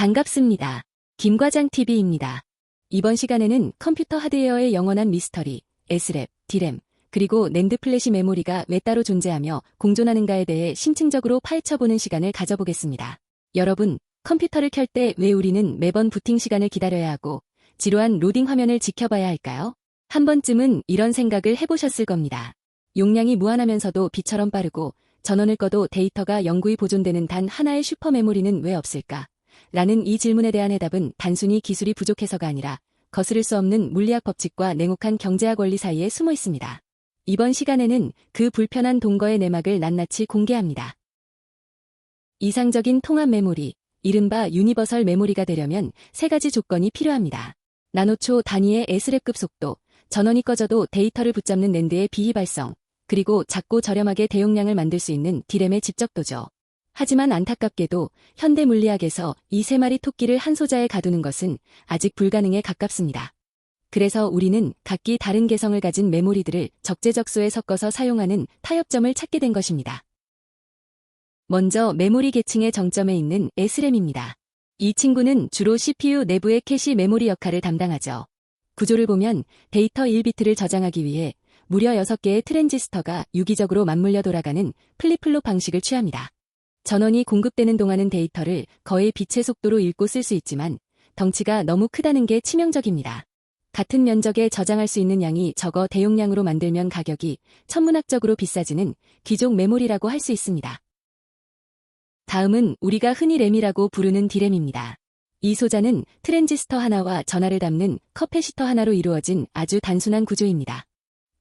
반갑습니다. 김과장TV입니다. 이번 시간에는 컴퓨터 하드웨어의 영원한 미스터리, S램, D램, 그리고 낸드 플래시 메모리가 왜 따로 존재하며 공존하는가에 대해 심층적으로 파헤쳐보는 시간을 가져보겠습니다. 여러분, 컴퓨터를 켤 때 왜 우리는 매번 부팅 시간을 기다려야 하고 지루한 로딩 화면을 지켜봐야 할까요? 한 번쯤은 이런 생각을 해보셨을 겁니다. 용량이 무한하면서도 빛처럼 빠르고 전원을 꺼도 데이터가 영구히 보존되는 단 하나의 슈퍼 메모리는 왜 없을까? 라는 이 질문에 대한 해답은 단순히 기술이 부족해서가 아니라 거스를 수 없는 물리학 법칙과 냉혹한 경제학 원리 사이에 숨어 있습니다. 이번 시간에는 그 불편한 동거의 내막을 낱낱이 공개합니다. 이상적인 통합 메모리, 이른바 유니버설 메모리가 되려면 세 가지 조건이 필요합니다. 나노초 단위의 S랩급 속도, 전원이 꺼져도 데이터를 붙잡는 낸드의 비휘발성, 그리고 작고 저렴하게 대용량을 만들 수 있는 D램의 집적도죠. 하지만 안타깝게도 현대 물리학에서 이 세 마리 토끼를 한 소자에 가두는 것은 아직 불가능에 가깝습니다. 그래서 우리는 각기 다른 개성을 가진 메모리들을 적재적소에 섞어서 사용하는 타협점을 찾게 된 것입니다. 먼저 메모리 계층의 정점에 있는 S램입니다. 이 친구는 주로 CPU 내부의 캐시 메모리 역할을 담당하죠. 구조를 보면 데이터 1비트를 저장하기 위해 무려 6개의 트랜지스터가 유기적으로 맞물려 돌아가는 플립플롭 방식을 취합니다. 전원이 공급되는 동안은 데이터를 거의 빛의 속도로 읽고 쓸 수 있지만 덩치가 너무 크다는 게 치명적입니다. 같은 면적에 저장할 수 있는 양이 적어 대용량으로 만들면 가격이 천문학적으로 비싸지는 귀족 메모리라고 할 수 있습니다. 다음은 우리가 흔히 램이라고 부르는 D램입니다. 이 소자는 트랜지스터 하나와 전하를 담는 커패시터 하나로 이루어진 아주 단순한 구조입니다.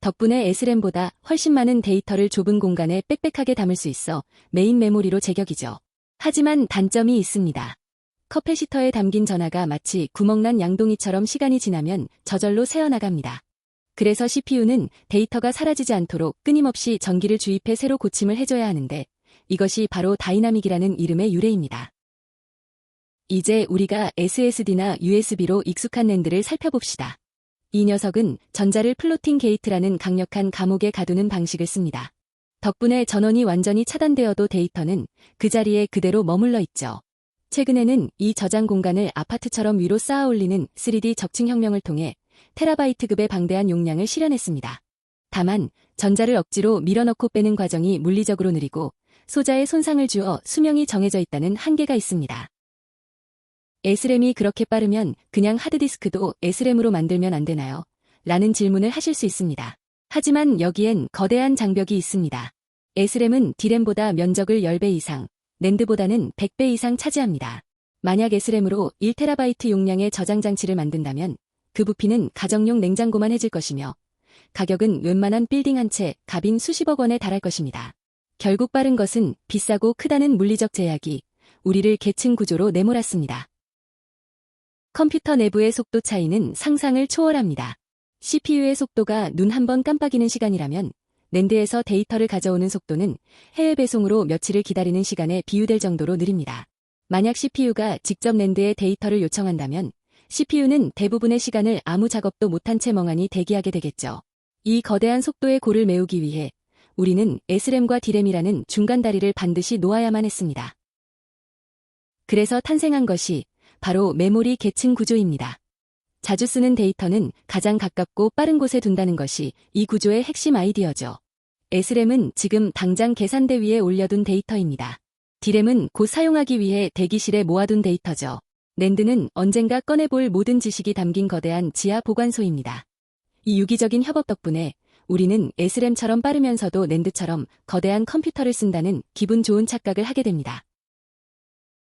덕분에 S램보다 훨씬 많은 데이터를 좁은 공간에 빽빽하게 담을 수 있어 메인 메모리로 제격이죠. 하지만 단점이 있습니다. 커패시터에 담긴 전하가 마치 구멍난 양동이처럼 시간이 지나면 저절로 새어나갑니다. 그래서 CPU는 데이터가 사라지지 않도록 끊임없이 전기를 주입해 새로 고침을 해줘야 하는데 이것이 바로 다이나믹이라는 이름의 유래입니다. 이제 우리가 SSD나 USB로 익숙한 낸드를 살펴봅시다. 이 녀석은 전자를 플로팅 게이트라는 강력한 감옥에 가두는 방식을 씁니다. 덕분에 전원이 완전히 차단되어도 데이터는 그 자리에 그대로 머물러 있죠. 최근에는 이 저장 공간을 아파트처럼 위로 쌓아 올리는 3D 적층 혁명을 통해 테라바이트급의 방대한 용량을 실현했습니다. 다만 전자를 억지로 밀어넣고 빼는 과정이 물리적으로 느리고 소자에 손상을 주어 수명이 정해져 있다는 한계가 있습니다. S램이 그렇게 빠르면 그냥 하드디스크도 S램으로 만들면 안 되나요? 라는 질문을 하실 수 있습니다. 하지만 여기엔 거대한 장벽이 있습니다. S램은 D램보다 면적을 10배 이상, 낸드보다는 100배 이상 차지합니다. 만약 S램으로 1TB 용량의 저장 장치를 만든다면 그 부피는 가정용 냉장고만 해질 것이며 가격은 웬만한 빌딩 한 채 값인 수십억 원에 달할 것입니다. 결국 빠른 것은 비싸고 크다는 물리적 제약이 우리를 계층 구조로 내몰았습니다. 컴퓨터 내부의 속도 차이는 상상을 초월합니다. CPU의 속도가 눈 한 번 깜빡이는 시간이라면 낸드에서 데이터를 가져오는 속도는 해외 배송으로 며칠을 기다리는 시간에 비유될 정도로 느립니다. 만약 CPU가 직접 낸드에 데이터를 요청한다면 CPU는 대부분의 시간을 아무 작업도 못한 채 멍하니 대기하게 되겠죠. 이 거대한 속도의 골을 메우기 위해 우리는 S램과 D램이라는 중간 다리를 반드시 놓아야만 했습니다. 그래서 탄생한 것이 바로 메모리 계층 구조입니다. 자주 쓰는 데이터는 가장 가깝고 빠른 곳에 둔다는 것이 이 구조의 핵심 아이디어죠. S램은 지금 당장 계산대 위에 올려둔 데이터입니다. D램은 곧 사용하기 위해 대기실에 모아둔 데이터죠. 낸드는 언젠가 꺼내볼 모든 지식이 담긴 거대한 지하 보관소입니다. 이 유기적인 협업 덕분에 우리는 S램처럼 빠르면서도 낸드처럼 거대한 컴퓨터를 쓴다는 기분 좋은 착각을 하게 됩니다.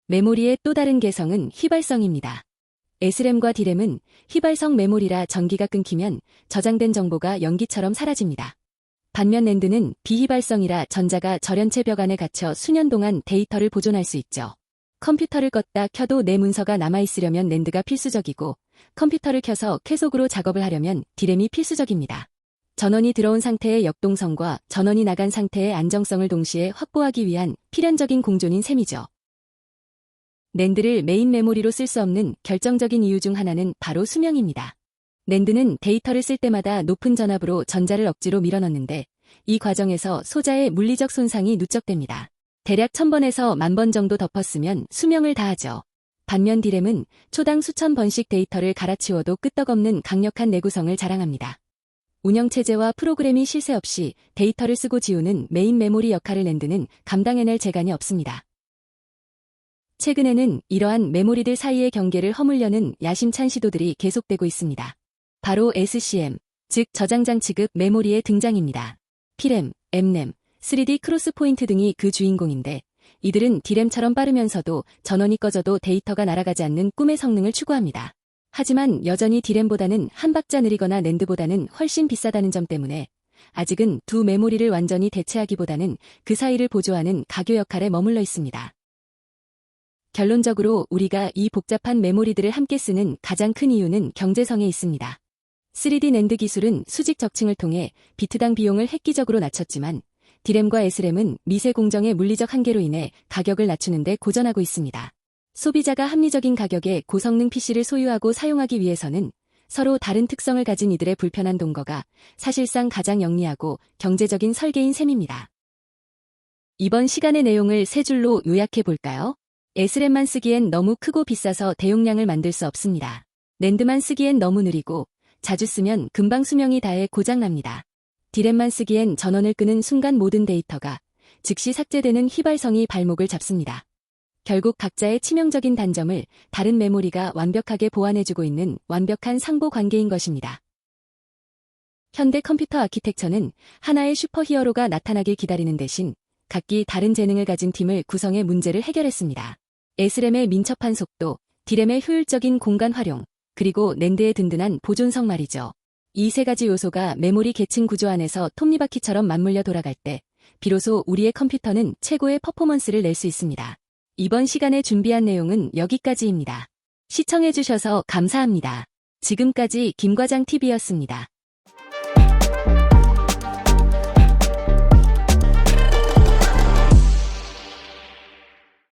메모리의 또 다른 개성은 휘발성입니다. S램과 D램은 휘발성 메모리라 전기가 끊기면 저장된 정보가 연기처럼 사라집니다. 반면 낸드는 비휘발성이라 전자가 절연체 벽 안에 갇혀 수년 동안 데이터를 보존할 수 있죠. 컴퓨터를 껐다 켜도 내 문서가 남아있으려면 낸드가 필수적이고 컴퓨터를 켜서 쾌속으로 작업을 하려면 D램이 필수적입니다. 전원이 들어온 상태의 역동성과 전원이 나간 상태의 안정성을 동시에 확보하기 위한 필연적인 공존인 셈이죠. 낸드를 메인 메모리로 쓸 수 없는 결정적인 이유 중 하나는 바로 수명입니다. 낸드는 데이터를 쓸 때마다 높은 전압으로 전자를 억지로 밀어넣는데 이 과정에서 소자의 물리적 손상이 누적됩니다. 대략 1000번에서 10,000번 정도 덮었으면 수명을 다하죠. 반면 D램은 초당 수천 번씩 데이터를 갈아치워도 끄떡없는 강력한 내구성을 자랑합니다. 운영체제와 프로그램이 쉴 새 없이 데이터를 쓰고 지우는 메인 메모리 역할을 낸드는 감당해낼 재간이 없습니다. 최근에는 이러한 메모리들 사이의 경계를 허물려는 야심찬 시도들이 계속되고 있습니다. 바로 SCM, 즉 저장장치급 메모리의 등장입니다. P램, M램, 3D 크로스 포인트 등이 그 주인공인데 이들은 D램처럼 빠르면서도 전원이 꺼져도 데이터가 날아가지 않는 꿈의 성능을 추구합니다. 하지만 여전히 D램보다는 한 박자 느리거나 낸드보다는 훨씬 비싸다는 점 때문에 아직은 두 메모리를 완전히 대체하기보다는 그 사이를 보조하는 가교 역할에 머물러 있습니다. 결론적으로 우리가 이 복잡한 메모리들을 함께 쓰는 가장 큰 이유는 경제성에 있습니다. 3D 낸드 기술은 수직 적층을 통해 비트당 비용을 획기적으로 낮췄지만 D램과 S램은 미세 공정의 물리적 한계로 인해 가격을 낮추는 데 고전하고 있습니다. 소비자가 합리적인 가격의 고성능 PC를 소유하고 사용하기 위해서는 서로 다른 특성을 가진 이들의 불편한 동거가 사실상 가장 영리하고 경제적인 설계인 셈입니다. 이번 시간의 내용을 세 줄로 요약해 볼까요? S램만 쓰기엔 너무 크고 비싸서 대용량을 만들 수 없습니다. 낸드만 쓰기엔 너무 느리고 자주 쓰면 금방 수명이 다해 고장납니다. D램만 쓰기엔 전원을 끄는 순간 모든 데이터가 즉시 삭제되는 휘발성이 발목을 잡습니다. 결국 각자의 치명적인 단점을 다른 메모리가 완벽하게 보완해주고 있는 완벽한 상보 관계인 것입니다. 현대 컴퓨터 아키텍처는 하나의 슈퍼히어로가 나타나길 기다리는 대신 각기 다른 재능을 가진 팀을 구성해 문제를 해결했습니다. S램의 민첩한 속도, D램의 효율적인 공간 활용, 그리고 낸드의 든든한 보존성 말이죠. 이 세 가지 요소가 메모리 계층 구조 안에서 톱니바퀴처럼 맞물려 돌아갈 때 비로소 우리의 컴퓨터는 최고의 퍼포먼스를 낼 수 있습니다. 이번 시간에 준비한 내용은 여기까지입니다. 시청해주셔서 감사합니다. 지금까지 김과장TV였습니다.